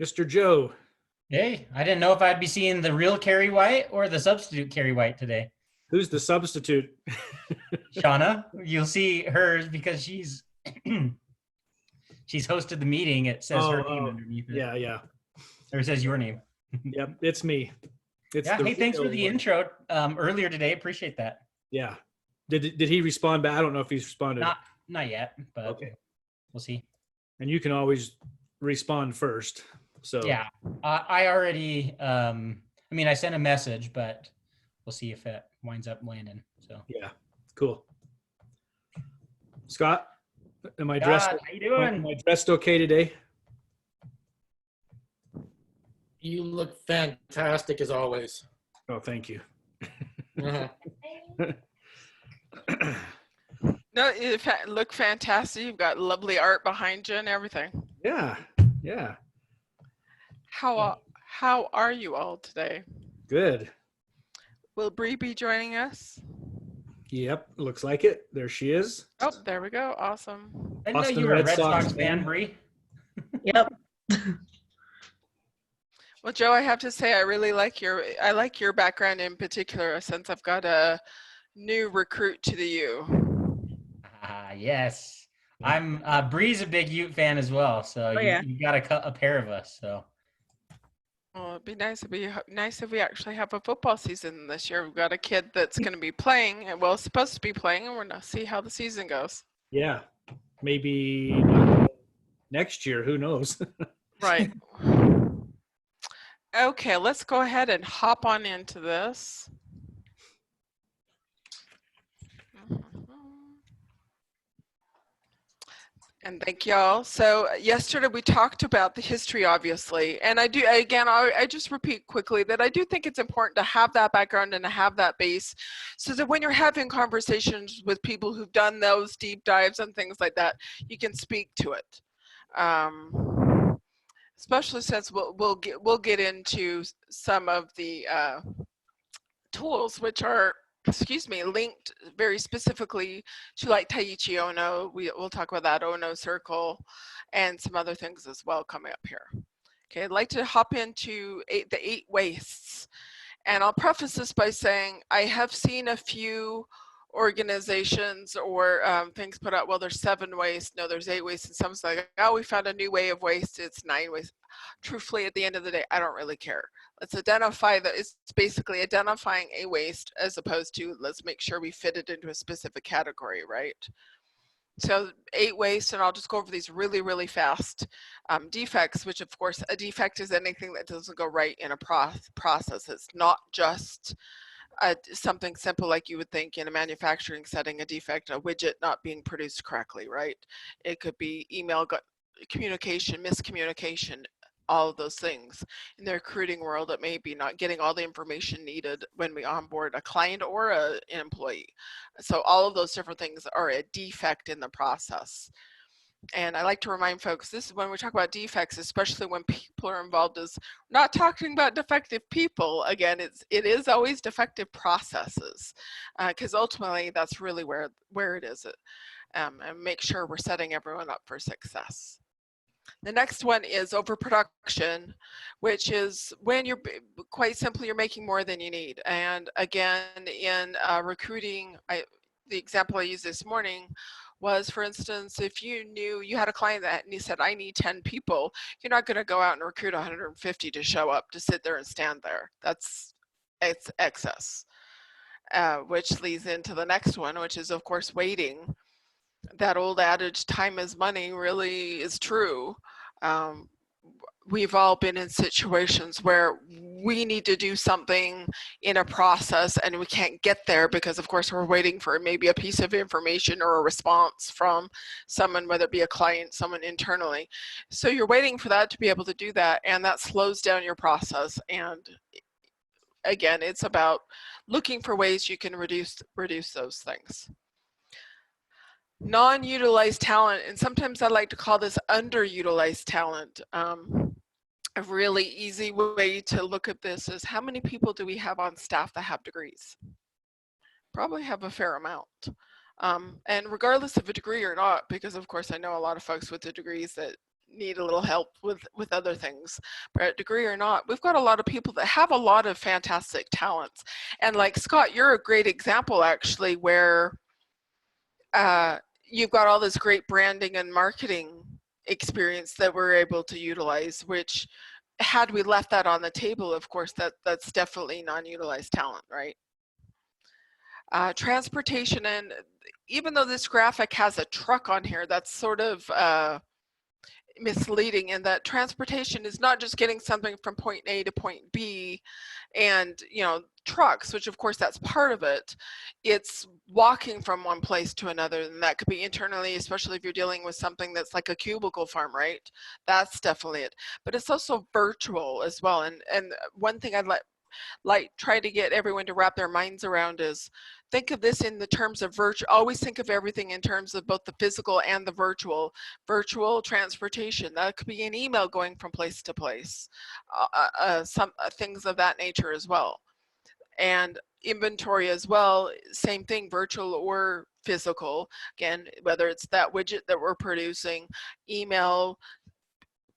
Mr. Joe. Hey, I didn't know if I'd be seeing the real Carrie White or the substitute Carrie White today. Who's the substitute? Shauna, you'll see hers because she's hosted the meeting. It says her name Oh, underneath it, yeah, yeah. or it says your name. Yep, it's me. It's Yeah. the Hey, thanks for real the one. intro earlier today. Appreciate that. Yeah. Did he respond back? I don't know if he's responded. Not yet, but Okay. we'll see. And you can always respond first. So Yeah, I already. I mean, I sent a message, but we'll see if it winds up landing. So, yeah, cool. Scott, am I dressed? God, how you Am doing? I dressed okay today? You look fantastic as always. Oh, thank you. Uh-huh. No, you look fantastic. You've got lovely art behind you and everything. Yeah, yeah, How are you all today? good. Will Bree be joining us? Yep, looks like it. There she is. Oh, there we go. Awesome. I didn't know Boston you were a Red Red Sox Sox fan, fan. Bree. Yep. Well, Joe, I have to say I really like your background in particular, since I've got a new recruit to the U. Ah, yes. I'm Bree's a big Ute fan as well, so Oh, yeah. you got a pair of us. So Well, it'd be nice if we actually have a football season this year. We've got a kid that's going to be playing, and well, supposed to be playing, and we're going to see how the season goes. Yeah, maybe next year. Who knows? Right. Okay, let's go ahead and hop on into this. And thank y'all. So yesterday we talked about the history, obviously, and I just repeat quickly that I do think it's important to have that background and to have that base, so that when you're having conversations with people who've done those deep dives and things like that, you can speak to it. Especially since we'll get into some of the tools which are, linked very specifically to like Taiichi Ohno. We'll talk about that Ohno Circle and some other things as well coming up here. Okay, I'd like to hop into the 8 wastes. And I'll preface this by saying I have seen a few organizations or things put out, well, there's 7 waste, no, there's 8 waste, and someone's like, oh, we found a new way of waste, it's 9 waste. Truthfully, at the end of the day, I don't really care. Let's identify that. It's basically identifying a waste as opposed to let's make sure we fit it into a specific category, right? So 8 waste, and I'll just go over these really, really fast. Defects, which of course a defect is anything that doesn't go right in a process. It's not just something simple like you would think in a manufacturing setting, a defect, a widget not being produced correctly, right? It could be email communication, miscommunication, all of those things. In the recruiting world, it may be not getting all the information needed when we onboard a client or an employee. So all of those different things are a defect in the process. And I like to remind folks, this is when we talk about defects, especially when people are involved, is not talking about defective people. Again, it is always defective processes, because ultimately that's really where it is. And make sure we're setting everyone up for success. The next one is overproduction, which is when you're quite simply you're making more than you need. And again, in recruiting, the example I used this morning was, for instance, if you knew you had a client that and you said, I need 10 people, you're not going to go out and recruit 150 to show up to sit there and stand there. It's excess, which leads into the next one, which is, of course, waiting. That old adage, time is money, really is true. We've all been in situations where we need to do something in a process and we can't get there because, of course, we're waiting for maybe a piece of information or a response from someone, whether it be a client, someone internally. So you're waiting for that to be able to do that, and that slows down your process. And again, it's about looking for ways you can reduce those things. Non-utilized talent, and sometimes I like to call this underutilized talent. A really easy way to look at this is how many people do we have on staff that have degrees? Probably have a fair amount. And regardless of a degree or not, because of course I know a lot of folks with the degrees that need a little help with other things. But degree or not, we've got a lot of people that have a lot of fantastic talents. And like Scott, you're a great example actually, where you've got all this great branding and marketing experience that we're able to utilize, which had we left that on the table, of course, that's definitely non-utilized talent, right? Transportation, and even though this graphic has a truck on here, that's sort of misleading in that transportation is not just getting something from point A to point B and, you know, trucks, which of course that's part of it. It's walking from one place to another, and that could be internally, especially if you're dealing with something that's like a cubicle farm, right? That's definitely it. But it's also virtual as well. And one thing I'd like try to get everyone to wrap their minds around is think of this in the terms of virtual. Always think of everything in terms of both the physical and the virtual transportation. That could be an email going from place to place, some things of that nature as well. And inventory as well, same thing, virtual or physical. Again, whether it's that widget that we're producing, email,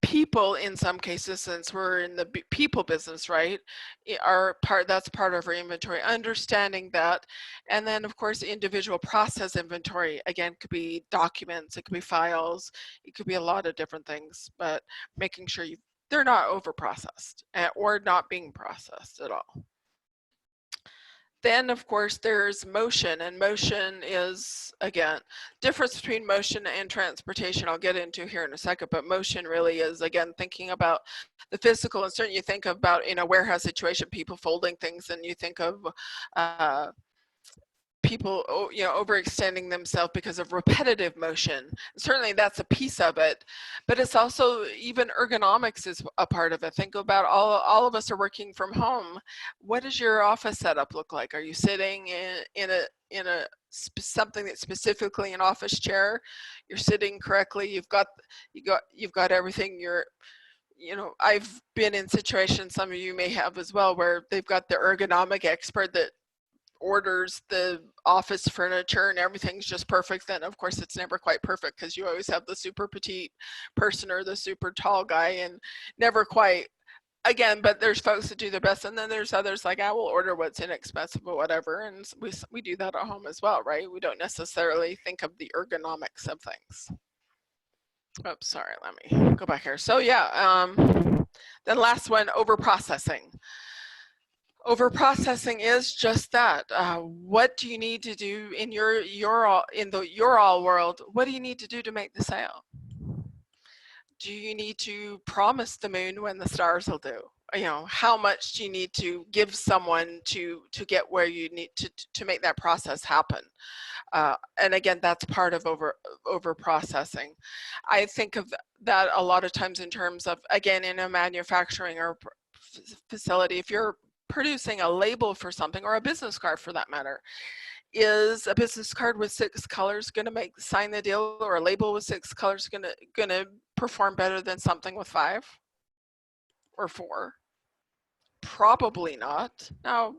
people in some cases, since we're in the people business, right, that's part of our inventory, understanding that. And then of course individual process inventory, again, could be documents, it could be files, it could be a lot of different things, but making sure they're not over processed or not being processed at all. Then of course there's motion, and motion is, again, difference between motion and transportation I'll get into here in a second, but motion really is, again, thinking about the physical. And certainly you think about in a warehouse situation, people folding things, and you think of people, you know, overextending themselves because of repetitive motion. Certainly that's a piece of it, but it's also even ergonomics is a part of it. Think about all of us are working from home. What does your office setup look like? Are you sitting in something that's specifically an office chair? You're sitting correctly. You've got everything. You know, I've been in situations, some of you may have as well, where they've got the ergonomic expert that orders the office furniture and everything's just perfect. Then of course it's never quite perfect, because you always have the super petite person or the super tall guy, and never quite, again, but there's folks that do their best. And then there's others like, I will order what's inexpensive or whatever, and we do that at home as well, right? We don't necessarily think of the ergonomics of things. Oops, sorry, let me go back here. So yeah, then last one, over processing. Overprocessing is just that. What do you need to do in your all world? What do you need to do to make the sale? Do you need to promise the moon when the stars will do? You know, how much do you need to give someone to get where you need to make that process happen? And again, that's part of over processing. I think of that a lot of times in terms of, again, in a manufacturing or facility, if you're producing a label for something, or a business card for that matter, is a business card with 6 colors going to sign the deal, or a label with 6 colors going to perform better than something with 5 or 4? Probably not. Now,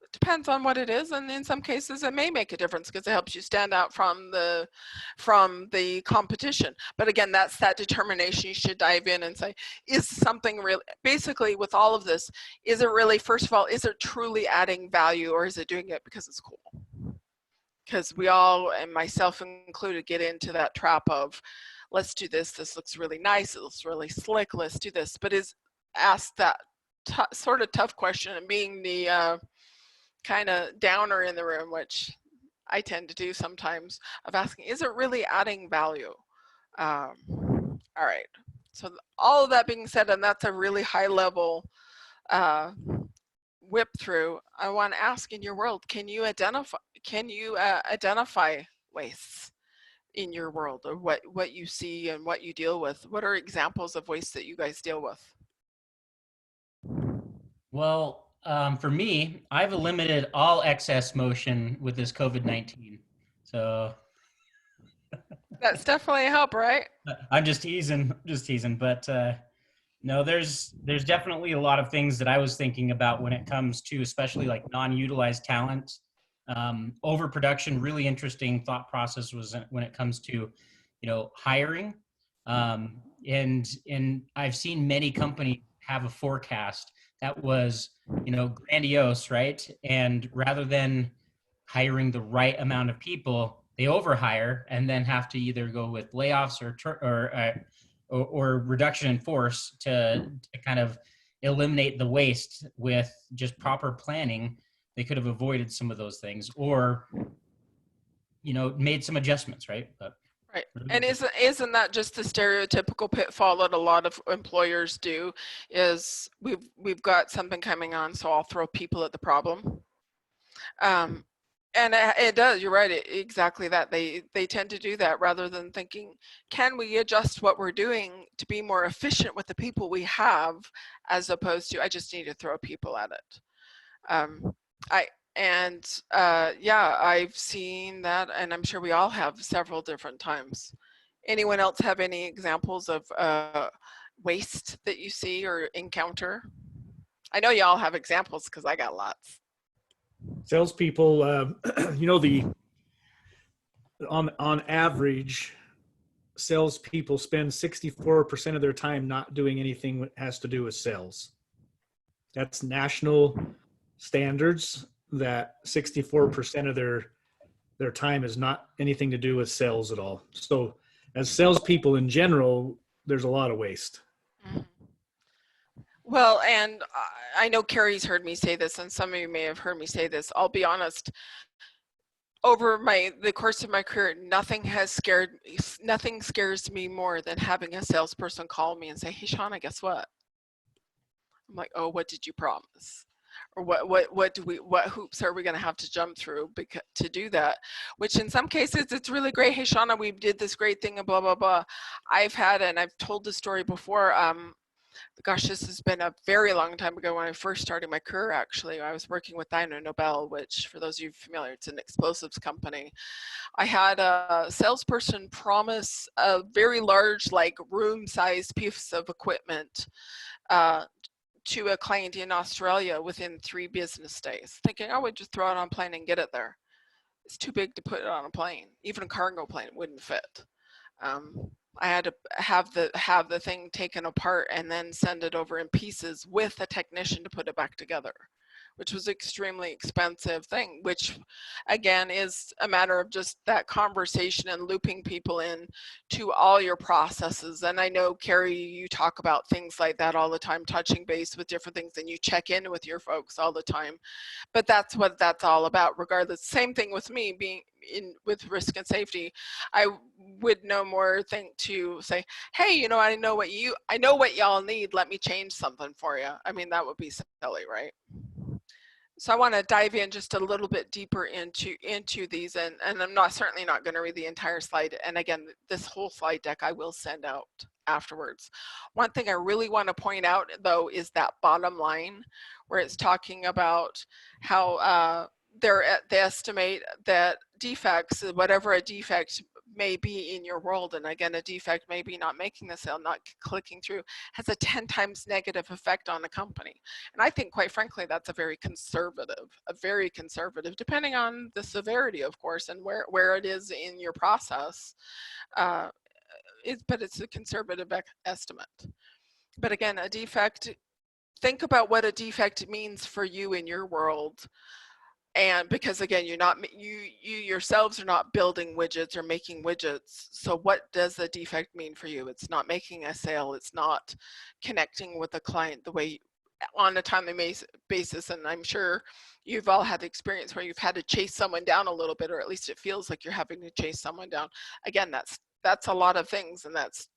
it depends on what it is, and in some cases it may make a difference because it helps you stand out from the competition. But again, that's that determination. You should dive in and say, is something really, basically with all of this, is it really, first of all, is it truly adding value, or is it doing it because it's cool? Because we all, and myself included, get into that trap of, let's do this looks really nice, it looks really slick, let's do this. But ask that sort of tough question, and being the kind of downer in the room, which I tend to do sometimes, of asking, is it really adding value? All right, so all of that being said, and that's a really high level whip through, I want to ask, in your world, can you identify wastes in your world, or what you see and what you deal with? What are examples of waste that you guys deal with? Well, for me, I've eliminated all excess motion with this COVID-19. So that's definitely a help, right? I'm just teasing, but no, there's definitely a lot of things that I was thinking about when it comes to, especially like non-utilized talent. Overproduction, really interesting thought process was when it comes to, hiring. and I've seen many companies have a forecast that was, grandiose, right? And rather than hiring the right amount of people, they overhire and then have to either go with layoffs or reduction in force to kind of eliminate the waste. With just proper planning, they could have avoided some of those things, or made some adjustments, right? But right. And isn't that just the stereotypical pitfall that a lot of employers do? Is we've got something coming on, so I'll throw people at the problem. And it does. You're right. Exactly that. They tend to do that rather than thinking, can we adjust what we're doing to be more efficient with the people we have, as opposed to I just need to throw people at it. Yeah, I've seen that, and I'm sure we all have several different times. Anyone else have any examples of waste that you see or encounter? I know you all have examples because I got lots. Salespeople, on average, salespeople spend 64% of their time not doing anything that has to do with sales. That's national standards, that 64% of their time is not anything to do with sales at all. So as salespeople in general, there's a lot of waste. Mm-hmm. Well, and I know Carrie's heard me say this, and some of you may have heard me say this. I'll be honest, over the course of my career, nothing scares me more than having a salesperson call me and say, "Hey, Shauna, guess what?" I'm like, "Oh, what did you promise?" Or what hoops are we going to have to jump through to do that? Which in some cases, it's really great. "Hey, Shauna, we did this great thing and blah, blah, blah." I've told this story before. Gosh, this has been a very long time ago when I first started my career, actually. I was working with Dyno Nobel, which, for those of you familiar, it's an explosives company. I had a salesperson promise a very large, like room-sized piece of equipment to a client in Australia within 3 business days, thinking I would just throw it on a plane and get it there. It's too big to put it on a plane. Even a cargo plane wouldn't fit. I had to have the thing taken apart and then send it over in pieces with a technician to put it back together, which was extremely expensive thing, which again is a matter of just that conversation and looping people in to all your processes. And I know, Carrie, you talk about things like that all the time, touching base with different things, and you check in with your folks all the time. But that's what that's all about, regardless. Same thing with me being with risk and safety. I would no more think to say, "Hey, I know what y'all need. Let me change something for you." I mean, that would be silly, right? So I want to dive in just a little bit deeper into these, and I'm certainly not going to read the entire slide. And again, this whole slide deck I will send out afterwards. One thing I really want to point out, though, is that bottom line where it's talking about how they estimate that defects, whatever a defect may be in your world, and again, a defect may be not making the sale, not clicking through, has a 10 times negative effect on a company. And I think, quite frankly, that's a very conservative, depending on the severity, of course, and where it is in your process. But it's a conservative estimate. But again, a defect, think about what a defect means for you in your world. And because again, you yourselves are not building widgets or making widgets. So what does the defect mean for you? It's not making a sale. It's not connecting with the client the way on a timely basis. And I'm sure you've all had the experience where you've had to chase someone down a little bit, or at least it feels like you're having to chase someone down. Again, that's a lot of things, and that's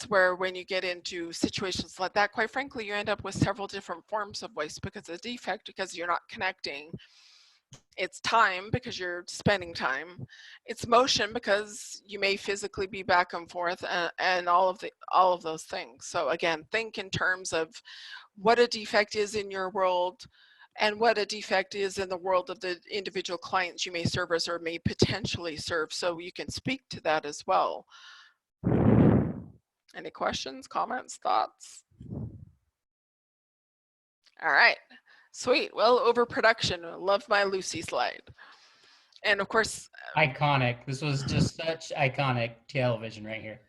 where, when you get into situations like that, quite frankly, you end up with several different forms of waste, because a defect, because you're not connecting. It's time, because you're spending time. It's motion, because you may physically be back and forth, and all of those things. So again, think in terms of what a defect is in your world, and what a defect is in the world of the individual clients you may service or may potentially serve, so you can speak to that as well. Any questions, comments, thoughts? All right, sweet. Well, overproduction. Love my Lucy slide. And of course, iconic. This was just such iconic television right here.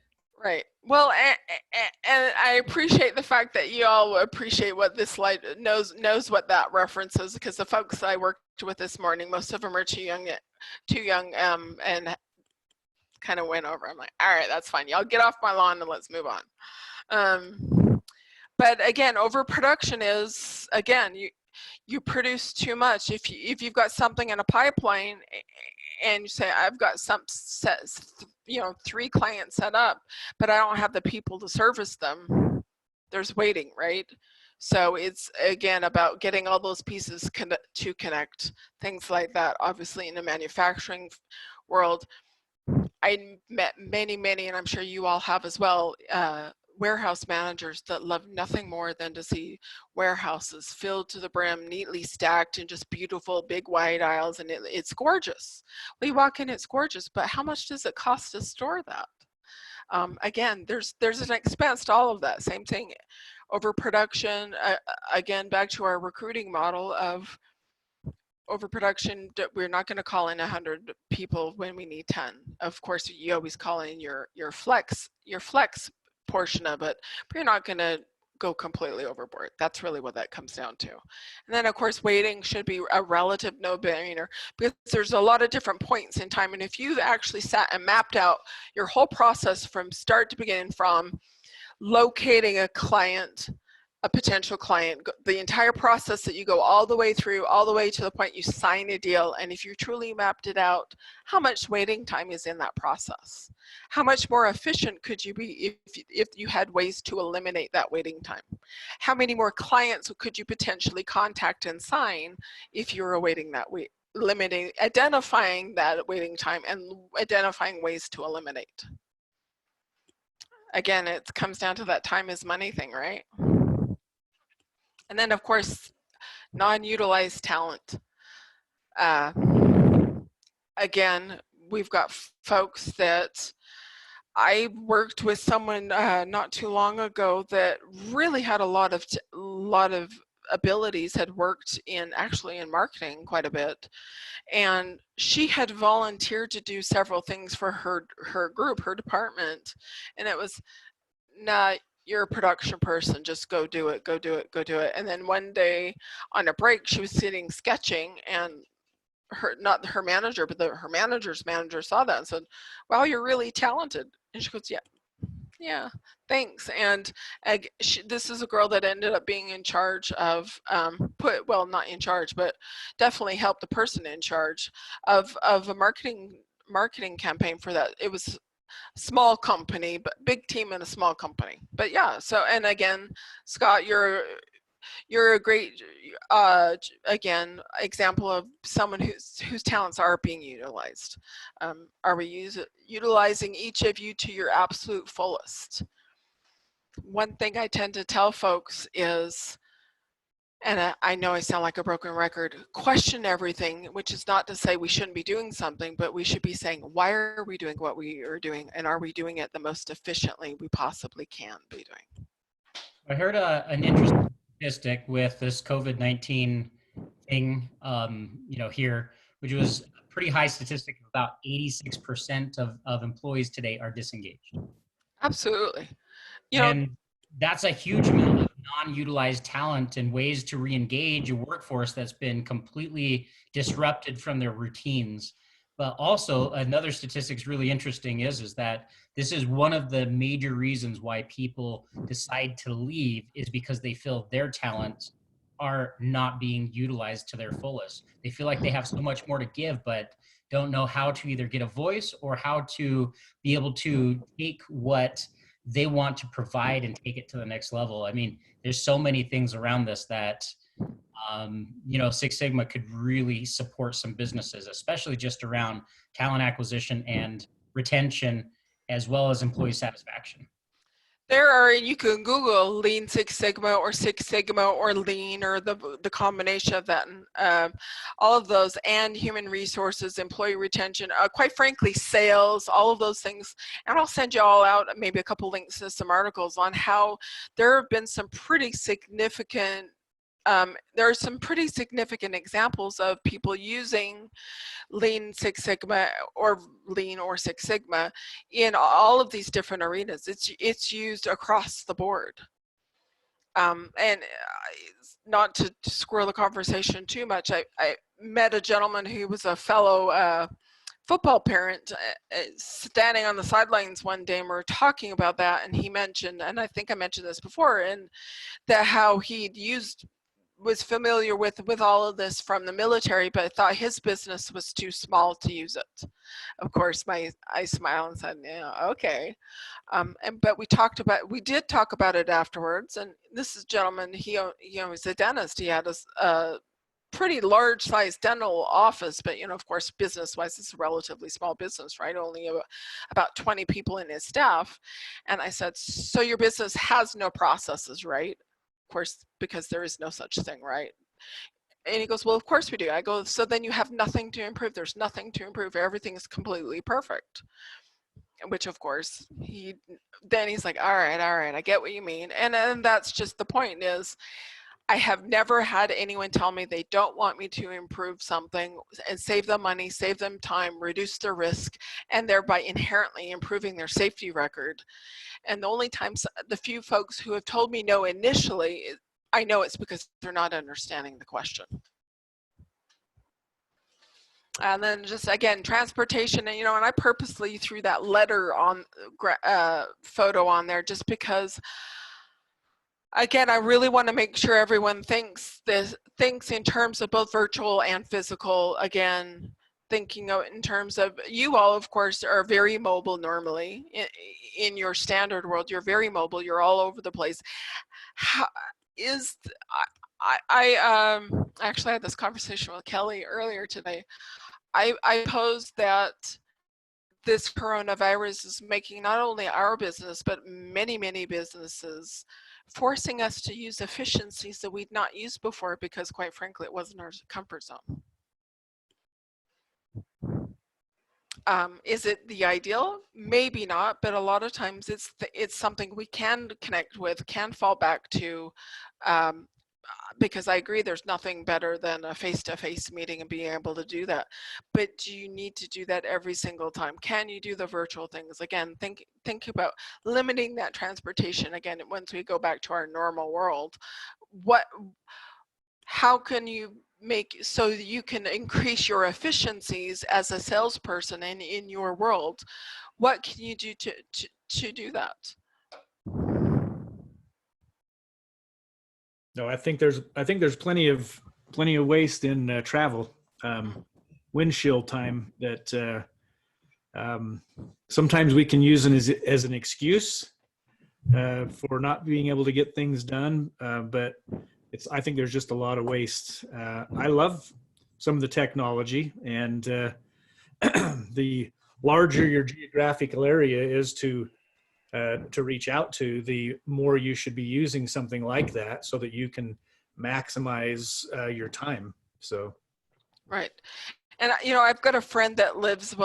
Right. Well, and I appreciate the fact that you all appreciate what this slide knows what that references, because the folks I worked with this morning, most of them are too young, and kind of went over. I'm like, all right, that's fine. Y'all get off my lawn and let's move on. But again, overproduction is, again, you produce too much. If you've got something in a pipeline and you say, I've got some set, 3 clients set up, but I don't have the people to service them, there's waiting, right? So it's, again, about getting all those pieces to connect, things like that. Obviously in the manufacturing world, I met many, and I'm sure you all have as well, warehouse managers that love nothing more than to see warehouses filled to the brim, neatly stacked, and just beautiful big wide aisles, and it's gorgeous. We walk in, it's gorgeous, but how much does it cost to store that? Again, there's an expense to all of that. Same thing, overproduction. Again, back to our recruiting model of overproduction. We're not going to call in 100 people when we need 10. Of course, you always call in your flex portion of it, but you're not going to go completely overboard. That's really what that comes down to. And then of course, waiting should be a relative no-brainer, because there's a lot of different points in time. And if you've actually sat and mapped out your whole process from start to beginning, from locating a client, a potential client, the entire process that you go all the way through, all the way to the point you sign a deal. And if you truly mapped it out, how much waiting time is in that process? How much more efficient could you be if you had ways to eliminate that waiting time? How many more clients could you potentially contact and sign if you were awaiting that wait, identifying that waiting time and identifying ways to eliminate? Again, it comes down to that time is money thing, right? And then of course, non-utilized talent. Again, we've got folks that I worked with someone not too long ago that really had a lot of abilities, had worked actually in marketing quite a bit, and she had volunteered to do several things for her group, her department, and it was, nah, you're a production person, just go do it. And then one day on a break, she was sitting sketching, and not her manager, but her manager's manager saw that and said, wow, you're really talented. And she goes, yeah, thanks. And this is a girl that ended up being in charge of, not in charge, but definitely helped the person in charge of a marketing campaign for that. It was small company, but big team in a small company. But yeah, so, and again, Scott, you're a great, again, example of someone whose talents are being utilized. Are we utilizing each of you to your absolute fullest? One thing I tend to tell folks is, and I know I sound like a broken record, question everything, which is not to say we shouldn't be doing something, but we should be saying, why are we doing what we are doing? And are we doing it the most efficiently we possibly can be doing? I heard an interesting statistic with this COVID-19 thing, here, which was a pretty high statistic of about 86% of employees today are disengaged. Absolutely. And that's a huge amount of non-utilized talent and ways to re-engage a workforce that's been completely disrupted from their routines. But also another statistic is really interesting is that this is one of the major reasons why people decide to leave, is because they feel their talents are not being utilized to their fullest. They feel like they have so much more to give, but don't know how to either get a voice or how to be able to take what they want to provide and take it to the next level. I mean, there's so many things around this that, Six Sigma could really support some businesses, especially just around talent acquisition and retention, as well as employee satisfaction. You can Google Lean Six Sigma or Lean, or the combination of that, and all of those, and human resources, employee retention, quite frankly, sales, all of those things. And I'll send you all out maybe a couple links to some articles on how there have been some pretty significant there are some pretty significant examples of people using Lean Six Sigma or Lean or Six Sigma in all of these different arenas. It's used across the board. And not to squirrel the conversation too much, I met a gentleman who was a fellow football parent standing on the sidelines one day, and we were talking about that, and he mentioned, and I think I mentioned this before, and that how he'd was familiar with all of this from the military, but thought his business was too small to use it. Of course, I smiled and said, yeah, okay. But we did talk about it afterwards. And this is a gentleman, he was a dentist. He had a pretty large sized dental office, but of course, business wise, it's a relatively small business, right? Only about 20 people in his staff. And I said, so your business has no processes, right? Of course, because there is no such thing, right? And he goes, well, of course we do. I go, so then you have nothing to improve. There's nothing to improve. Everything is completely perfect. Which of course, he's like, all right, I get what you mean. And that's just the point is, I have never had anyone tell me they don't want me to improve something and save them money, save them time, reduce their risk, and thereby inherently improving their safety record. And the only times, the few folks who have told me no initially, I know it's because they're not understanding the question. And then just again, transportation, and and I purposely threw that letter on photo on there just because, again, I really want to make sure everyone thinks in terms of both virtual and physical. Again, thinking in terms of, you all, of course, are very mobile normally in your standard world. You're very mobile. You're all over the place. How is I actually had this conversation with Kelly earlier today. I posed that this coronavirus is making not only our business, but many, many businesses, forcing us to use efficiencies that we'd not used before because, quite frankly, it wasn't our comfort zone. Is it the ideal? Maybe not, but a lot of times it's something we can connect with, can fall back to, because I agree there's nothing better than a face-to-face meeting and being able to do that. But do you need to do that every single time? Can you do the virtual things? Again, think about limiting that transportation. Again, once we go back to our normal world, how can you make so that you can increase your efficiencies as a salesperson and in your world? What can you do to do that? No, I think there's plenty of waste in travel, windshield time that sometimes we can use as an excuse for not being able to get things done. But I think there's just a lot of waste. I love some of the technology, and the larger your geographical area is to reach out to, the more you should be using something like that so that you can maximize your time. So, right. And I've got a friend that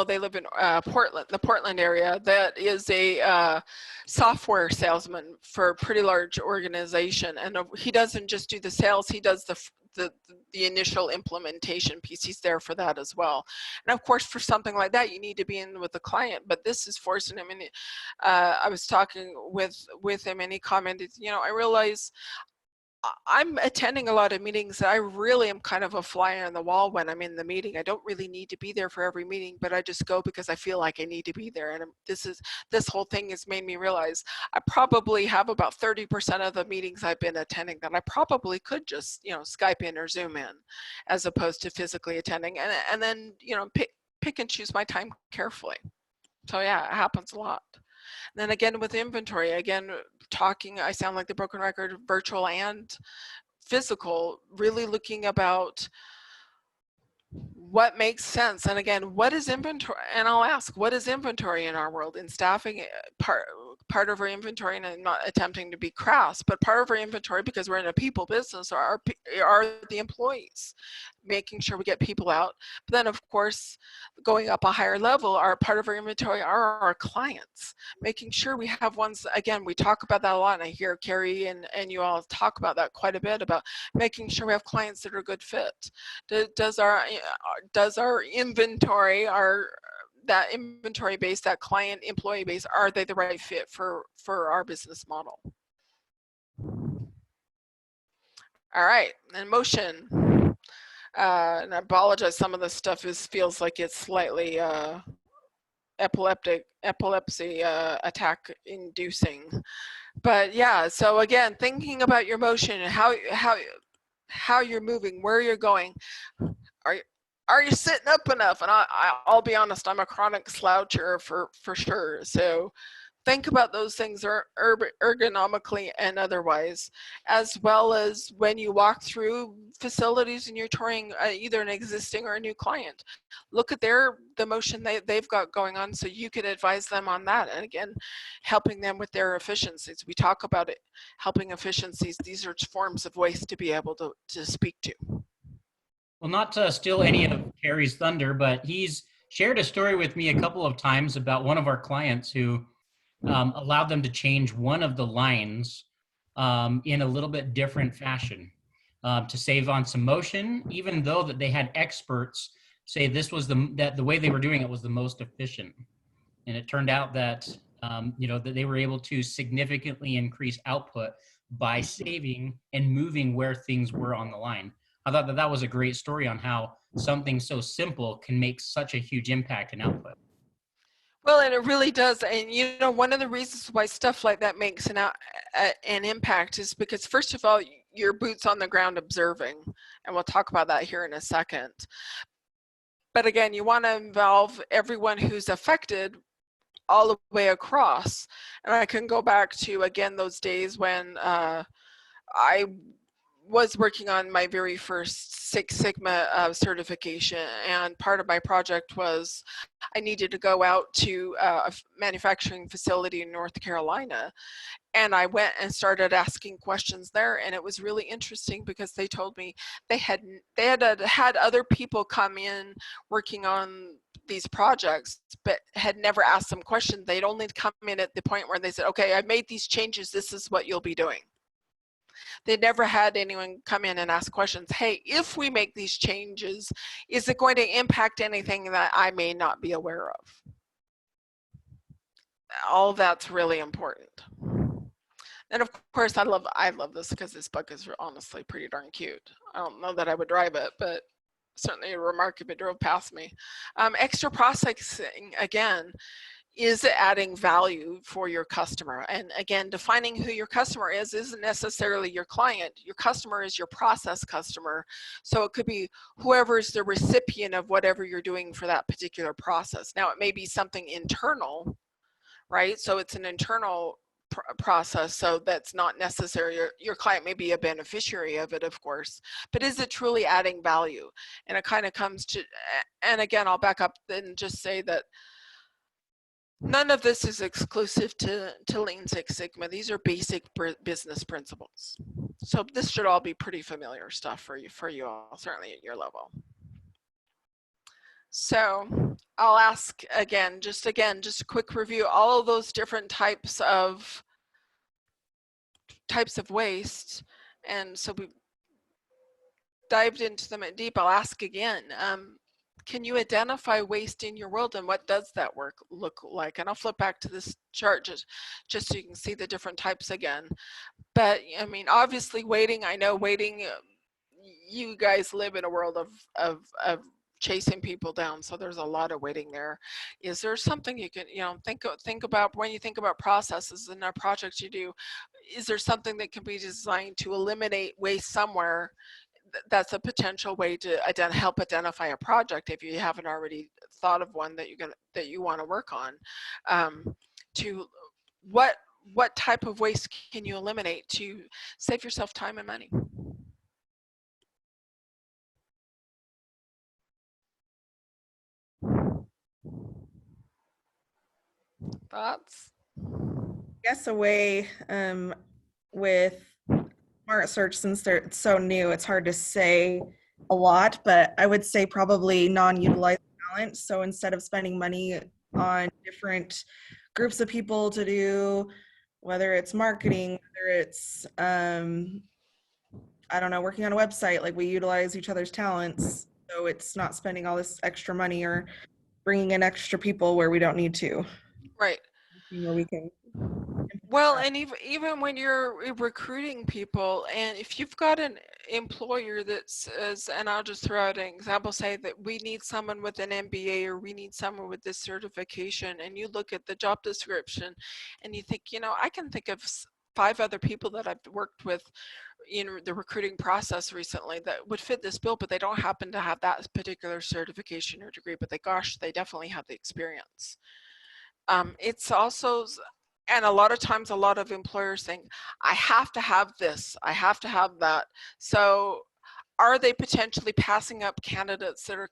they live in Portland, the Portland area, that is a software salesman for a pretty large organization. And he doesn't just do the sales, he does the initial implementation piece. He's there for that as well. And of course, for something like that, you need to be in with the client, but this is forcing him. And I was talking with him, and he commented, I realize I'm attending a lot of meetings that I really am kind of a fly on the wall when I'm in the meeting. I don't really need to be there for every meeting, but I just go because I feel like I need to be there. And this whole thing has made me realize I probably have about 30% of the meetings I've been attending that I probably could just, Skype in or Zoom in, as opposed to physically attending. And then, pick and choose my time carefully. So yeah, it happens a lot. And then again, with inventory, I sound like the broken record, virtual and physical, really looking about what makes sense. And again, what is inventory? And I'll ask, what is inventory in our world? In staffing, part of our inventory, and I'm not attempting to be crass, but part of our inventory, because we're in a people business, are the employees, making sure we get people out. But then of course, going up a higher level, our part of our inventory are our clients, making sure we have ones, again, we talk about that a lot, and I hear Carrie and you all talk about that quite a bit, about making sure we have clients that are a good fit. Does our inventory, that inventory base, that client employee base, are they the right fit for our business model? All right, and motion. And I apologize, some of this stuff feels like it's slightly epilepsy attack inducing. But yeah, so again, thinking about your motion and how you're moving, where you're going. Are you sitting up enough? And I'll be honest, I'm a chronic sloucher for sure. So think about those things ergonomically and otherwise, as well as when you walk through facilities and you're touring either an existing or a new client. Look at the motion they've got going on, so you could advise them on that. And again, helping them with their efficiencies. We talk about it, helping efficiencies. These are forms of waste to be able to speak to. Well, not to steal any of Carrie's thunder, but he's shared a story with me a couple of times about one of our clients who allowed them to change one of the lines in a little bit different fashion to save on some motion, even though that they had experts say this was the way they were doing it was the most efficient. And it turned out that that they were able to significantly increase output by saving and moving where things were on the line. I thought that was a great story on how something so simple can make such a huge impact in output. Well, and it really does. And one of the reasons why stuff like that makes an impact is because, first of all, you're boots on the ground observing, and we'll talk about that here in a second. But again, you want to involve everyone who's affected all the way across. And I can go back to, again, those days when I was working on my very first Six Sigma certification, and part of my project was I needed to go out to a manufacturing facility in North Carolina, and I went and started asking questions there, and it was really interesting because they told me they had other people come in working on these projects, but had never asked them questions. They'd only come in at the point where they said, okay, I've made these changes, this is what you'll be doing. They never had anyone come in and ask questions. Hey, if we make these changes, is it going to impact anything that I may not be aware of? All of that's really important. And of course, I love this because this book is honestly pretty darn cute. I don't know that I would drive it, but certainly a remark if it drove past me. Extra processing, again, is adding value for your customer. And again, defining who your customer is isn't necessarily your client. Your customer is your process customer. So it could be whoever's the recipient of whatever you're doing for that particular process. Now, it may be something internal, right? So it's an internal process, so that's not necessary. Your client may be a beneficiary of it, of course, but is it truly adding value? And it kind of comes to, and again, I'll back up and just say that none of this is exclusive to Lean Six Sigma. These are basic business principles. So this should all be pretty familiar stuff for you all, certainly at your level. So I'll ask again, just a quick review, all of those different types of waste. And so we dived into them at deep. I'll ask again, can you identify waste in your world, and what does that work look like? And I'll flip back to this chart just so you can see the different types again. But I mean, obviously waiting, I know waiting, you guys live in a world of chasing people down, so there's a lot of waiting there. Is there something you can, think about when you think about processes in a project you do? Is there something that can be designed to eliminate waste somewhere? That's a potential way to help identify a project if you haven't already thought of one that you want to work on. To what type of waste can you eliminate to save yourself time and money? Thoughts? guess a way with Smart Search, since it's so new, it's hard to say a lot, but I would say probably non-utilized talent. So instead of spending money on different groups of people to do, whether it's marketing, whether it's I don't know, working on a website, like we utilize each other's talents, so it's not spending all this extra money or bringing in extra people where we don't need to. Right. Where we can. Well, and even when you're recruiting people, and if you've got an employer that says, and I'll just throw out an example, say that we need someone with an MBA or we need someone with this certification, and you look at the job description and you think, you know, I can think of 5 other people that I've worked with in the recruiting process recently that would fit this bill, but they don't happen to have that particular certification or degree, but they definitely have the experience. It's also, and a lot of times, a lot of employers think, I have to have this, I have to have that. So are they potentially passing up candidates that are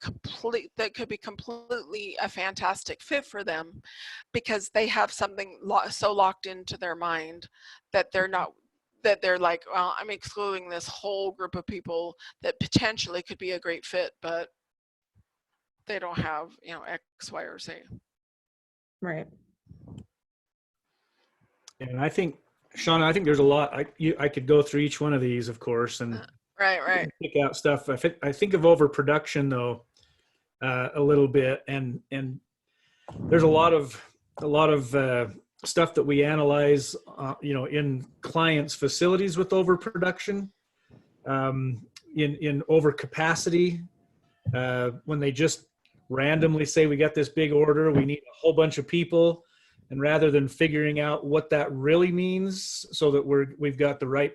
that could be completely a fantastic fit for them because they have something so locked into their mind that they're not, that they're like, well, I'm excluding this whole group of people that potentially could be a great fit, but they don't have, you know, X, Y, or Z. Right. And I think, Shauna, I think there's a lot. I could go through each one of these, of course, and right pick out stuff. I think of overproduction though a little bit, and there's a lot of stuff that we analyze, you know, in clients' facilities with overproduction, in overcapacity, when they just randomly say we got this big order, we need a whole bunch of people. And rather than figuring out what that really means so that we've got the right,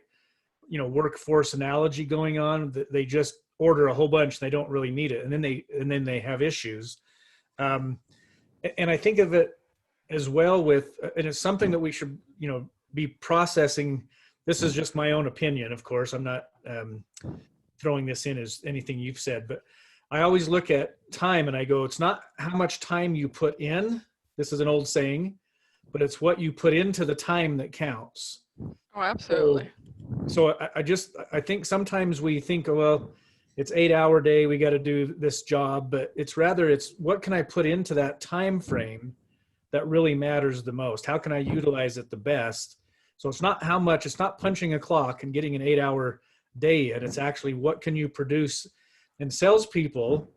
you know, workforce analogy going on, they just order a whole bunch. They don't really need it. And then they have issues. And I think of it as well with, and it's something that we should, you know, be processing. This is just my own opinion, of course. I'm not throwing this in as anything you've said, but I always look at time and I go, it's not how much time you put in. This is an old saying, but it's what you put into the time that counts. Oh, absolutely. So I think sometimes we think, oh, well, it's 8-hour day, we got to do this job, but it's what can I put into that time frame that really matters the most? How can I utilize it the best? So it's not how much, it's not punching a clock and getting an 8-hour day in. It's actually what can you produce. And salespeople,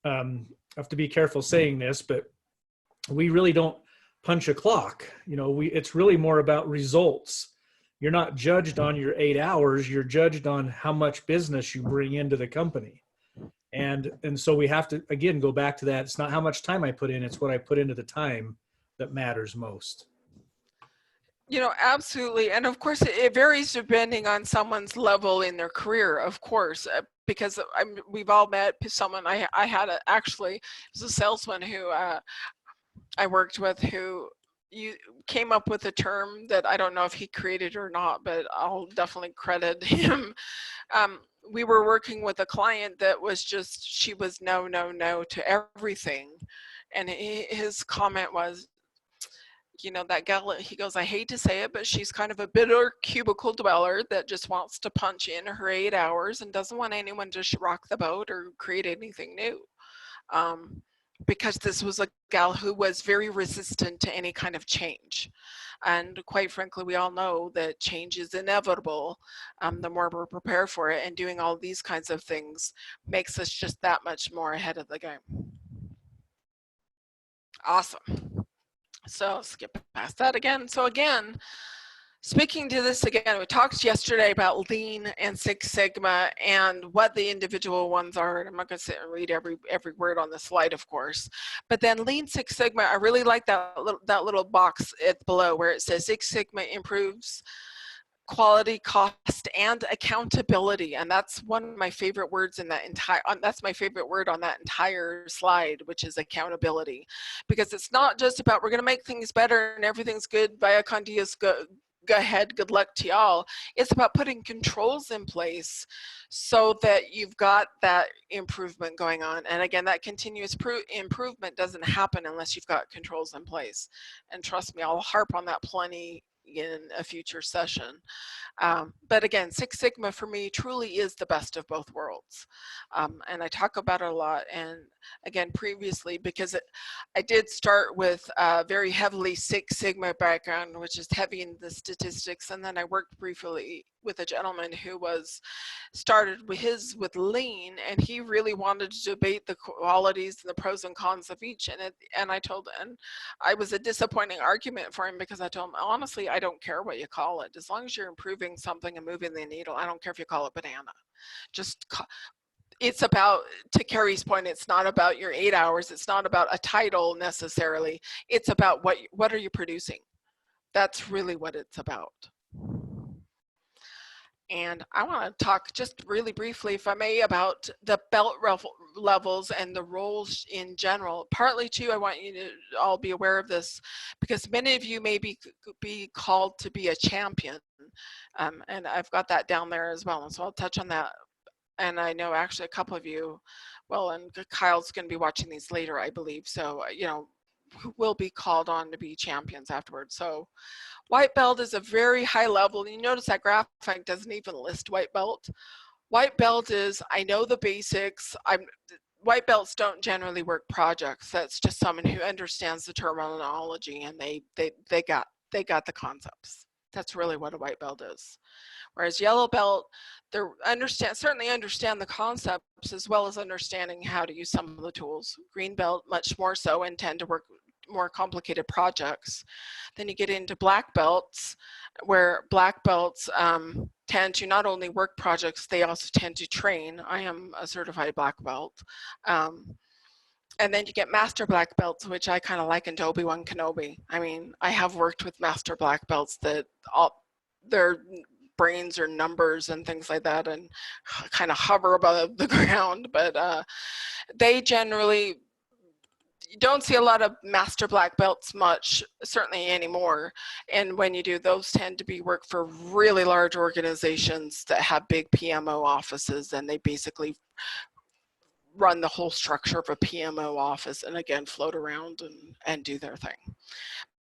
I have to be careful saying this, but we really don't punch a clock. You know, it's really more about results. You're not judged on your 8 hours. You're judged on how much business you bring into the company. And so we have to, again, go back to that. It's not how much time I put in. It's what I put into the time that matters most. You know, absolutely. And of course, it varies depending on someone's level in their career, of course, because we've all met someone. I had actually, it was a salesman who I worked with who came up with a term that I don't know if he created or not, but I'll definitely credit him. We were working with a client that was just, she was no to everything. And his comment was, you know, that gal, he goes, I hate to say it, but she's kind of a bitter cubicle dweller that just wants to punch in her 8 hours and doesn't want anyone to rock the boat or create anything new. Because this was a gal who was very resistant to any kind of change. And quite frankly, we all know that change is inevitable. The more we're prepared for it, and doing all these kinds of things makes us just that much more ahead of the game. Awesome. So skip past that again. So again, speaking to this again, we talked yesterday about Lean and Six Sigma and what the individual ones are. And I'm not going to sit and read every word on the slide, of course. But then Lean Six Sigma, I really like that little box below where it says Six Sigma improves quality, cost, and accountability. And that's one of my favorite words in that that's my favorite word on that entire slide, which is accountability. Because it's not just about, we're going to make things better and everything's good, via con Dios, go ahead, good luck to y'all. It's about putting controls in place so that you've got that improvement going on. And again, that continuous improvement doesn't happen unless you've got controls in place. And trust me, I'll harp on that plenty in a future session. But again, Six Sigma for me truly is the best of both worlds. And I talk about it a lot. And again, previously, because I did start with a very heavily Six Sigma background, which is heavy in the statistics. And then I worked briefly with a gentleman who started with lean, and he really wanted to debate the qualities and the pros and cons of each. And I was a disappointing argument for him, because I told him, honestly, I don't care what you call it. As long as you're improving something and moving the needle, I don't care if you call it banana. It's about, to Carrie's point, it's not about your 8 hours. It's not about a title necessarily. It's about what are you producing? That's really what it's about. And I want to talk just really briefly, if I may, about the belt levels and the roles in general. Partly too, I want you to all be aware of this, because many of you may be called to be a champion. And I've got that down there as well. And so I'll touch on that. And I know actually a couple of you, well, and Kyle's going to be watching these later, I believe. So, you know, who will be called on to be champions afterwards. So white belt is a very high level. You notice that graphic doesn't even list white belt. White belt is, I know the basics. White belts don't generally work projects. That's just someone who understands the terminology, and they got the concepts. That's really what a white belt is. Whereas yellow belt, they certainly understand the concepts, as well as understanding how to use some of the tools. Green belt, much more so, and tend to work more complicated projects. Then you get into black belts, where black belts tend to not only work projects, they also tend to train. I am a certified black belt. And then you get master black belts, which I kind of liken to Obi-Wan Kenobi. I mean, I have worked with master black belts that their brains are numbers and things like that, and kind of hover above the ground. But they generally, you don't see a lot of master black belts much, certainly anymore. And when you do, those tend to be work for really large organizations that have big PMO offices, and they basically run the whole structure of a PMO office, and again, float around and do their thing.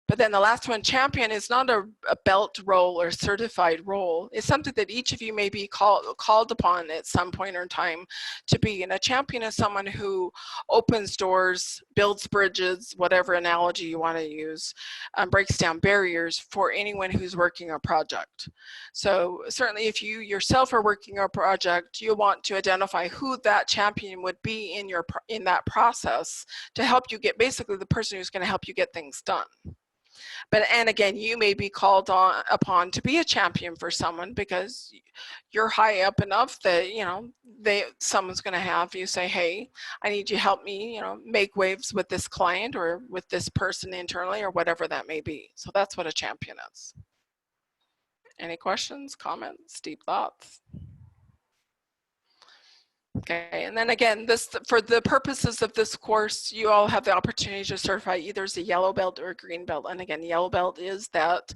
But then the last one, champion, is not a belt role or certified role. It's something that each of you may be called upon at some point in time to be. And a champion is someone who opens doors, builds bridges, whatever analogy you want to use, breaks down barriers for anyone who's working a project. So certainly if you yourself are working a project, you want to identify who that champion would be in that process to help you get, basically the person who's going to help you get things done. And again, you may be called upon to be a champion for someone, because you're high up enough that, you know, someone's going to have you say, hey, I need you to help me, you know, make waves with this client or with this person internally, or whatever that may be. So that's what a champion is. Any questions, comments, deep thoughts? Okay, and then again, for the purposes of this course, you all have the opportunity to certify either as a yellow belt or a green belt. And again, yellow belt is that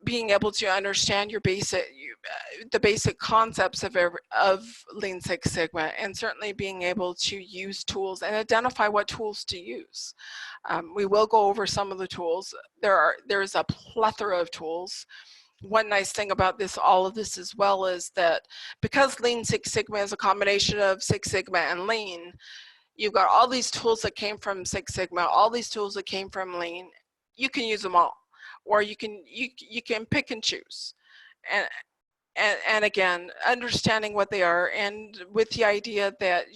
being able to understand the basic concepts of Lean Six Sigma, and certainly being able to use tools and identify what tools to use. We will go over some of the tools. There's a plethora of tools. One nice thing about all of this as well, is that because Lean Six Sigma is a combination of Six Sigma and Lean, you've got all these tools that came from Six Sigma, all these tools that came from Lean. You can use them all, or you can pick and choose. And again, understanding what they are, and with the idea that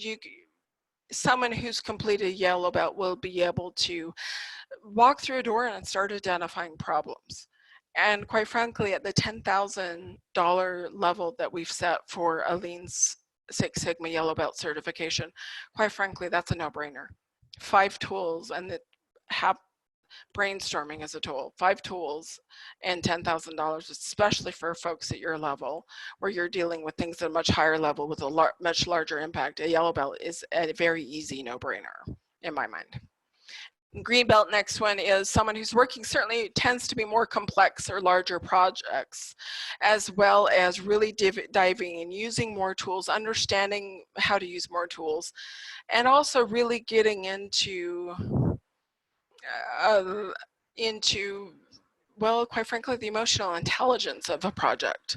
someone who's completed a yellow belt will be able to walk through a door and start identifying problems. And quite frankly, at the $10,000 level that we've set for a Lean Six Sigma Yellow Belt certification, quite frankly, that's a no-brainer. 5 tools, and that have brainstorming as a tool. 5 tools and $10,000, especially for folks at your level, where you're dealing with things at a much higher level with a much larger impact. A yellow belt is a very easy no-brainer in my mind. Green belt, next one, is someone who's working, certainly tends to be more complex or larger projects, as well as really diving and using more tools, understanding how to use more tools, and also really getting into well, quite frankly, the emotional intelligence of a project,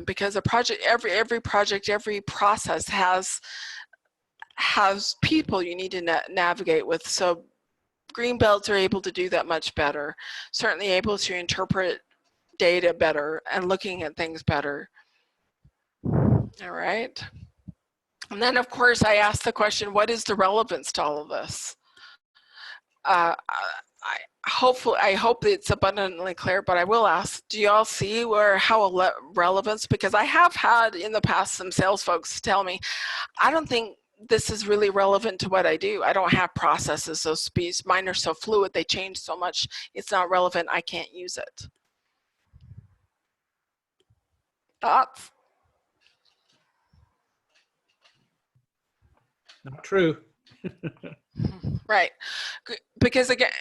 because a project, every project, every process has people you need to navigate with. So green belts are able to do that much better, certainly able to interpret data better and looking at things better. All right. And then, of course, I asked the question, what is the relevance to all of this? I hope it's abundantly clear, but I will ask, do you all see how relevance, because I have had in the past some sales folks tell me, I don't think this is really relevant to what I do. I don't have processes so speeds. Mine are so fluid. They change so much. It's not relevant. I can't use it. Thoughts? Not true. Right. Because again,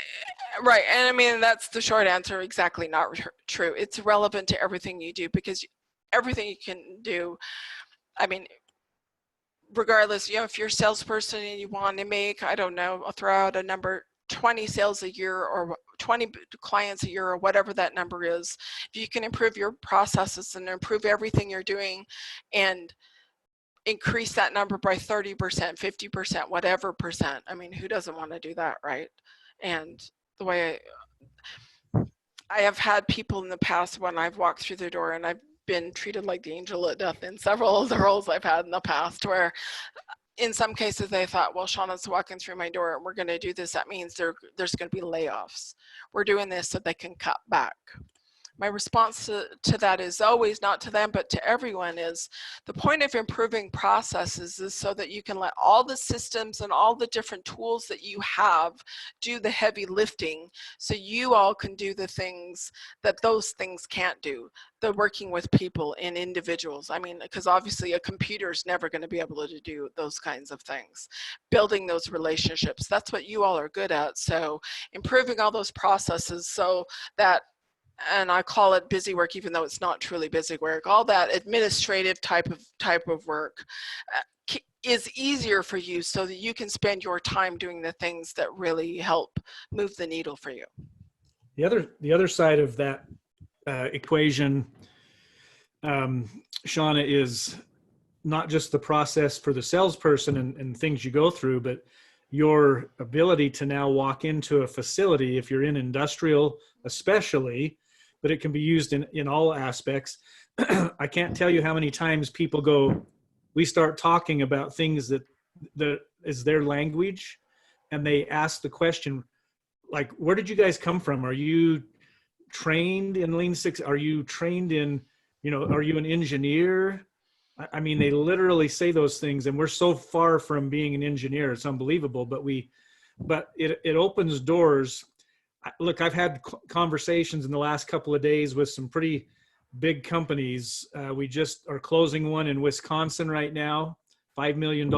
right. And I mean, that's the short answer. Exactly not true. It's relevant to everything you do, because everything you can do, I mean, regardless, you know, if you're a salesperson and you want to make, I don't know, I'll throw out a number, 20 sales a year or 20 clients a year or whatever that number is, if you can improve your processes and improve everything you're doing and increase that number by 30%, 50%, whatever percent, I mean, who doesn't want to do that, right? And the way I have had people in the past when I've walked through the door and I've been treated like the angel of death in several of the roles I've had in the past, where in some cases they thought, well, Shauna's walking through my door and we're going to do this. That means there's going to be layoffs. We're doing this so they can cut back. My response to that is always, not to them, but to everyone, is the point of improving processes is so that you can let all the systems and all the different tools that you have do the heavy lifting, so you all can do the things that those things can't do. The working with people and individuals. I mean, because obviously a computer is never going to be able to do those kinds of things. Building those relationships, that's what you all are good at. So improving all those processes so that, and I call it busy work, even though it's not truly busy work, all that administrative type of work is easier for you, so that you can spend your time doing the things that really help move the needle for you. The other side of that equation, Shauna, is not just the process for the salesperson and things you go through, but your ability to now walk into a facility, if you're in industrial especially, but it can be used in all aspects. I can't tell you how many times people go, we start talking about things that is their language, and they ask the question, like, where did you guys come from? Are you trained in Lean Six? Are you trained in, you know, are you an engineer? I mean, they literally say those things, and we're so far from being an engineer. It's unbelievable, but it opens doors. Look, I've had conversations in the last couple of days with some pretty big companies. We just are closing one in Wisconsin right now, $5 million.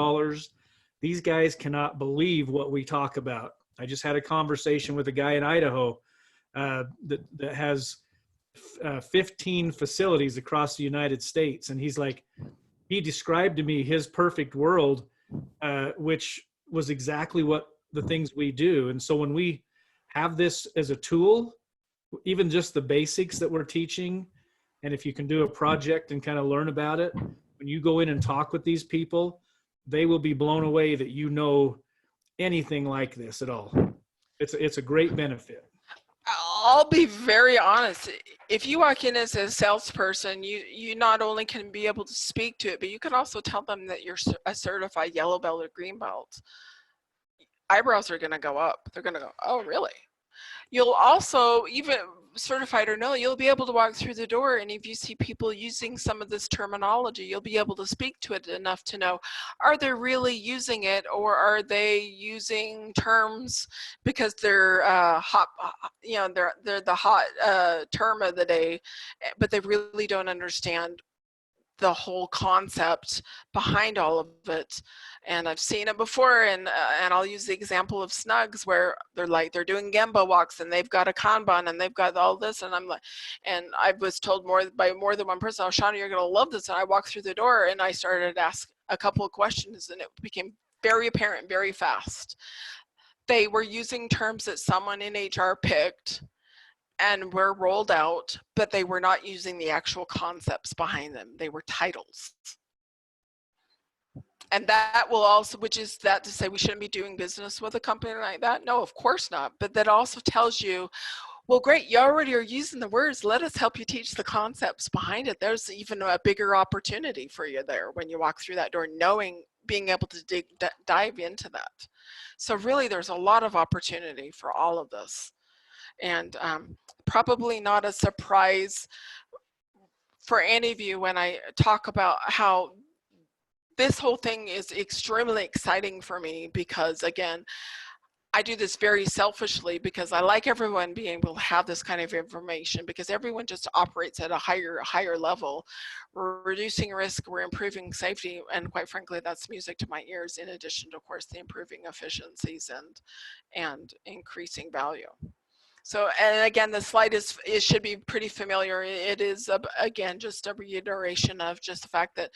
These guys cannot believe what we talk about. I just had a conversation with a guy in Idaho that has 15 facilities across the United States. And he's like, he described to me his perfect world, which was exactly what the things we do. And so when we have this as a tool, even just the basics that we're teaching, and if you can do a project and kind of learn about it, when you go in and talk with these people, they will be blown away that you know anything like this at all. It's a great benefit. I'll be very honest. If you walk in as a salesperson, you not only can be able to speak to it, but you can also tell them that you're a certified yellow belt or green belt. Eyebrows are going to go up. They're going to go, oh, really? You'll also, even certified or no, you'll be able to walk through the door, and if you see people using some of this terminology, you'll be able to speak to it enough to know, are they really using it, or are they using terms because they're hot, you know, they're the hot term of the day, but they really don't understand the whole concept behind all of it. And I've seen it before, and I'll use the example of Snugs, where they're doing Gemba walks and they've got a Kanban and they've got all this, and I'm like, and I was told by more than one person, oh, Shauna, you're gonna love this. And I walked through the door and I started to ask a couple of questions, and it became very apparent very fast. They were using terms that someone in HR picked, and were rolled out, but they were not using the actual concepts behind them. They were titles. And that will also, which is that to say we shouldn't be doing business with a company like that? No, of course not. But that also tells you, well, great, you already are using the words. Let us help you teach the concepts behind it. There's even a bigger opportunity for you there when you walk through that door, knowing, being able to dive into that. So really, there's a lot of opportunity for all of this. And probably not a surprise for any of you when I talk about how this whole thing is extremely exciting for me, because again, I do this very selfishly because I like everyone being able to have this kind of information, because everyone just operates at a higher level. We're reducing risk, we're improving safety, and quite frankly, that's music to my ears, in addition to, of course, the improving efficiencies and increasing value. So, and again, the slide it should be pretty familiar. It is, again, just a reiteration of just the fact that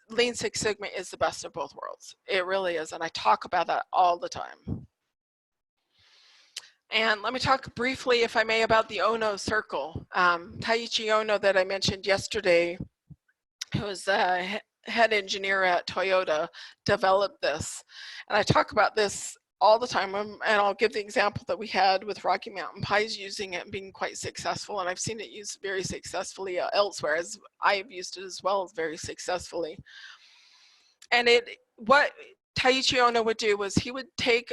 Lean Six Sigma is the best of both worlds. It really is, and I talk about that all the time. And let me talk briefly, if I may, about the Ohno Circle. Taiichi Ohno, that I mentioned yesterday, who was the head engineer at Toyota, developed this. And I talk about this all the time, and I'll give the example that we had with Rocky Mountain Pies using it and being quite successful, and I've seen it used very successfully elsewhere, as I've used it as well, very successfully. And what Taiichi Ohno would do was he would take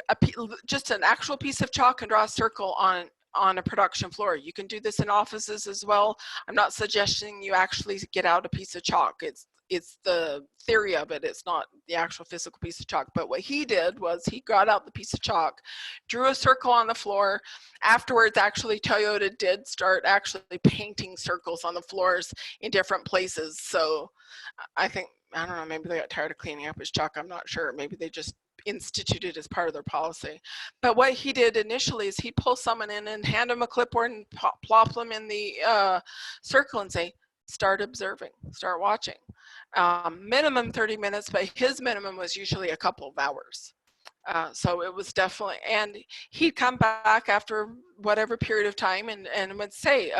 just an actual piece of chalk and draw a circle on a production floor. You can do this in offices as well. I'm not suggesting you actually get out a piece of chalk. It's the theory of it. It's not the actual physical piece of chalk. But what he did was he got out the piece of chalk, drew a circle on the floor. Afterwards, actually, Toyota did start actually painting circles on the floors in different places. So I think, I don't know, maybe they got tired of cleaning up his chalk. I'm not sure. Maybe they just instituted as part of their policy. But what he did initially is he pulled someone in and hand them a clipboard and plop them in the circle and say, start observing, start watching. Minimum 30 minutes, but his minimum was usually a couple of hours. So it was definitely, and he'd come back after whatever period of time and would say,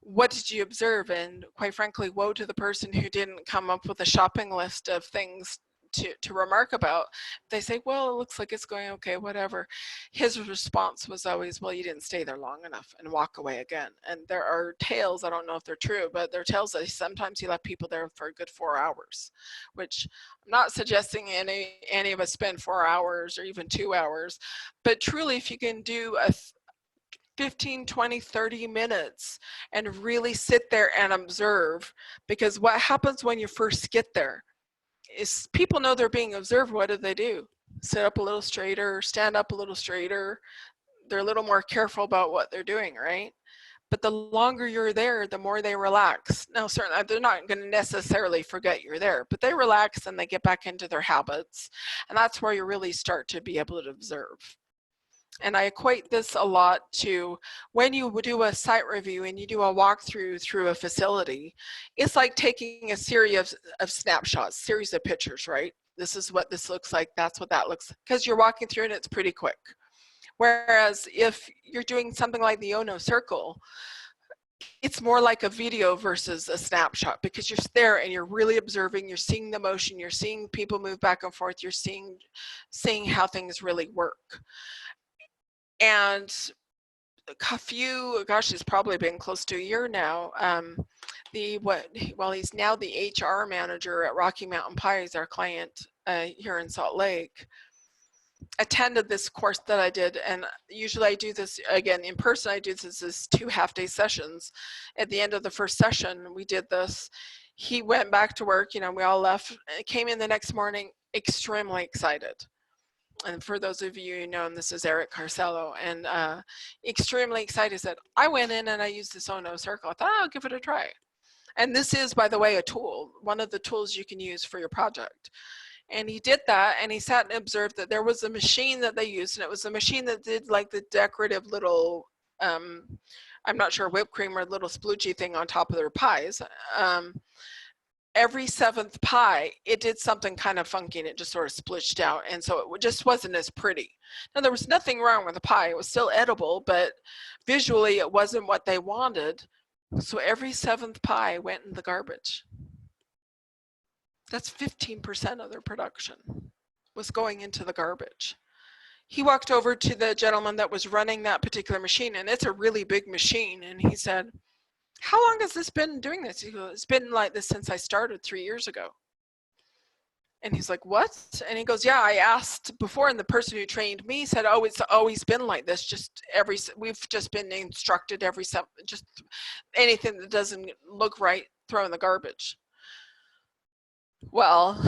what did you observe? And quite frankly, woe to the person who didn't come up with a shopping list of things to remark about. They say, well, it looks like it's going okay, whatever. His response was always, well, you didn't stay there long enough, and walk away again. And there are tales, I don't know if they're true, but there are tales that sometimes he left people there for a good 4 hours, which I'm not suggesting any of us spend 4 hours or even 2 hours, but truly, if you can do a 15, 20, 30 minutes and really sit there and observe, because what happens when you first get there is people know they're being observed. What do? Sit up a little straighter, stand up a little straighter. They're a little more careful about what they're doing, right? But the longer you're there, the more they relax. Now, certainly, they're not going to necessarily forget you're there, but they relax and they get back into their habits. And that's where you really start to be able to observe. And I equate this a lot to when you do a site review and you do a walkthrough through a facility, it's like taking a series of snapshots, series of pictures, right? This is what this looks like, that's what that looks like, because you're walking through and it's pretty quick. Whereas if you're doing something like the Ohno Circle, it's more like a video versus a snapshot, because you're there and you're really observing, you're seeing the motion, you're seeing people move back and forth, you're seeing how things really work. And gosh, it's probably been close to a year now. He's now the HR manager at Rocky Mountain Pies, our client here in Salt Lake, attended this course that I did. And usually I do this, again, in person. I do this as 2 half-day sessions. At the end of the first session, we did this. He went back to work, we all left, came in the next morning, extremely excited. And for those of you who know him, this is Eric Carcello, and extremely excited. Said, I went in and I used this Ohno Circle. I thought, I'll give it a try. And this is, by the way, a tool, one of the tools you can use for your project. And he did that, and he sat and observed that there was a machine that they used, and it was a machine that did like the decorative little, I'm not sure, whipped cream or little sploogey thing on top of their pies. every seventh pie, it did something kind of funky and it just sort of splished out. And so it just wasn't as pretty. Now, there was nothing wrong with the pie. It was still edible, but visually it wasn't what they wanted. So every seventh pie went in the garbage. That's 15% of their production was going into the garbage. He walked over to the gentleman that was running that particular machine, and it's a really big machine. And he said, how long has this been doing this? He goes, it's been like this since I started 3 years ago. And he's like, what? And he goes, yeah, I asked before, and the person who trained me said, oh, it's always been like this. We've just been instructed just anything that doesn't look right, throw in the garbage. Well,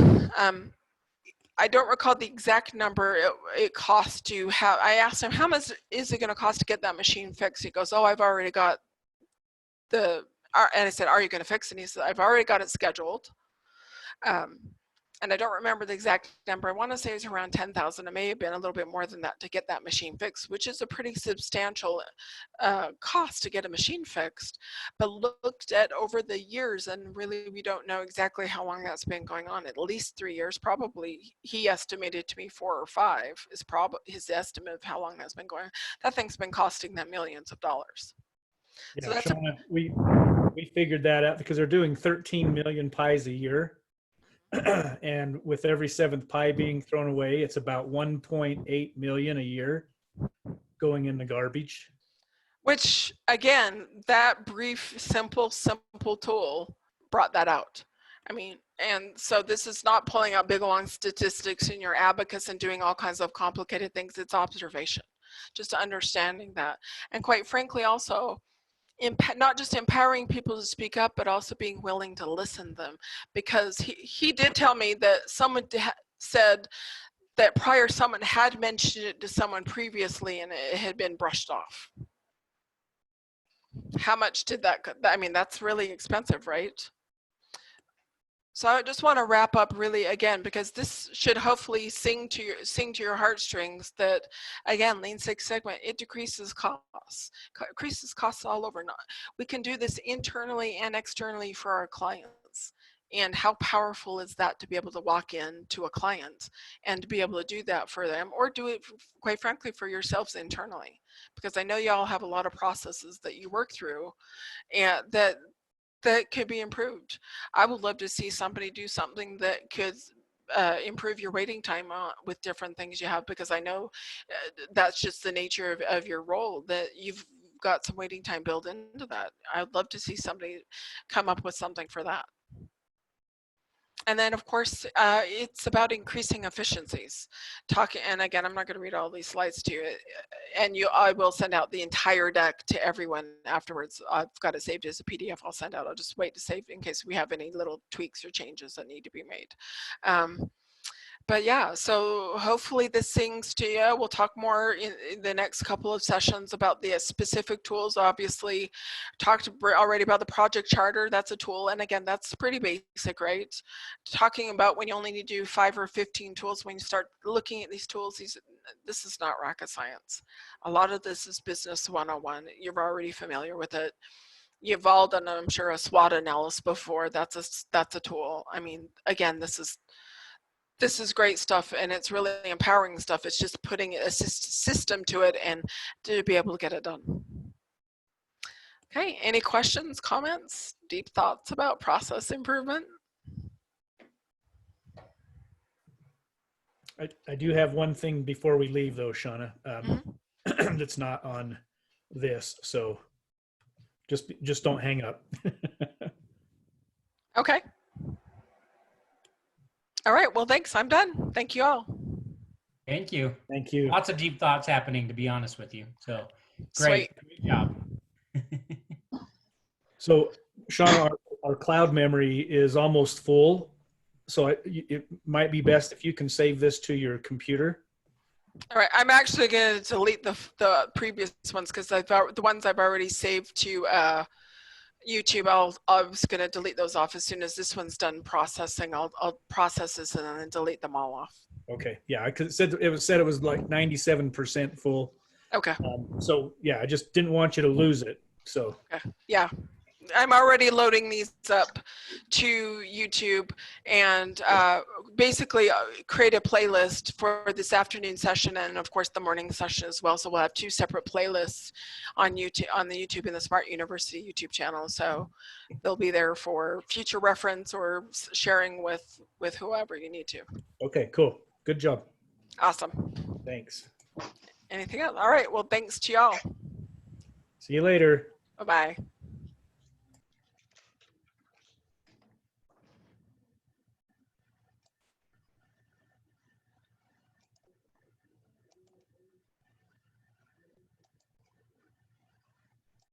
I don't recall the exact number it cost to have. I asked him, how much is it going to cost to get that machine fixed? He goes, oh, I've already got and I said, are you going to fix it? And he said, I've already got it scheduled. And I don't remember the exact number. I want to say it's around 10,000. It may have been a little bit more than that to get that machine fixed, which is a pretty substantial cost to get a machine fixed. But looked at over the years, and really we don't know exactly how long that's been going on. At least 3 years, probably. He estimated to me 4 or 5 is probably his estimate of how long that's been going on. That thing's been costing them millions of dollars. Yeah, So that's Shauna, we figured that out because they're doing 13 million pies a year. And with every seventh pie being thrown away, it's about 1.8 million a year going in the garbage. Which, again, that brief, simple tool brought that out. I mean, and so this is not pulling out big long statistics in your abacus and doing all kinds of complicated things. It's observation, just understanding that. And quite frankly, also, not just empowering people to speak up, but also being willing to listen to them. Because he did tell me that someone said that prior someone had mentioned it to someone previously and it had been brushed off. How much did that, I mean, that's really expensive, right? So I just want to wrap up really again, because this should hopefully sing to your heartstrings that, again, Lean Six Sigma, it decreases costs all over. We can do this internally and externally for our clients. And how powerful is that to be able to walk in to a client and to be able to do that for them, or do it, quite frankly, for yourselves internally? Because I know y'all have a lot of processes that you work through and that could be improved. I would love to see somebody do something that could improve your waiting time with different things you have, because I know that's just the nature of your role, that you've got some waiting time built into that. I'd love to see somebody come up with something for that. And then, of course, it's about increasing efficiencies. And again, I'm not going to read all these slides to you. And I will send out the entire deck to everyone afterwards. I've got it saved as a PDF. I'll send out. I'll just wait to save in case we have any little tweaks or changes that need to be made. But yeah, so hopefully this sings to you. We'll talk more in the next couple of sessions about the specific tools. Obviously, talked already about the project charter. That's a tool. And again, that's pretty basic, right? Talking about when you only need to do 5 or 15 tools, when you start looking at these tools, this is not rocket science. A lot of this is business 101. You're already familiar with it. You've all done, I'm sure, a SWOT analysis before. That's a tool. I mean, again, this is great stuff, and it's really empowering stuff. It's just putting a system to it and to be able to get it done. Okay, any questions, comments, deep thoughts about process improvement? I do have one thing before we leave, though, Shauna, that's not on this. So just don't hang up. Okay. All right, well, thanks. I'm done. Thank you all. Thank you. Thank you. Lots of deep thoughts happening, to be honest with you. So great. Sweet. Great job. So, Shauna, our cloud memory is almost full. So it might be best if you can save this to your computer. All right, I'm actually going to delete the previous ones, because the ones I've already saved to YouTube. I was going to delete those off as soon as this one's done processing. I'll process this and then delete them all off. Okay, yeah, because it said it was like 97% full. Okay. So yeah, I just didn't want you to lose it. So Okay. Yeah. I'm already loading these up to YouTube and basically create a playlist for this afternoon session and of course the morning session as well. So we'll have 2 separate playlists on YouTube, on the YouTube and the Smart University YouTube channel. So they'll be there for future reference or sharing with whoever you need to. Okay, cool. Good job. Awesome. Thanks. Anything else? All right. Well, thanks to y'all. See you later. Bye-bye.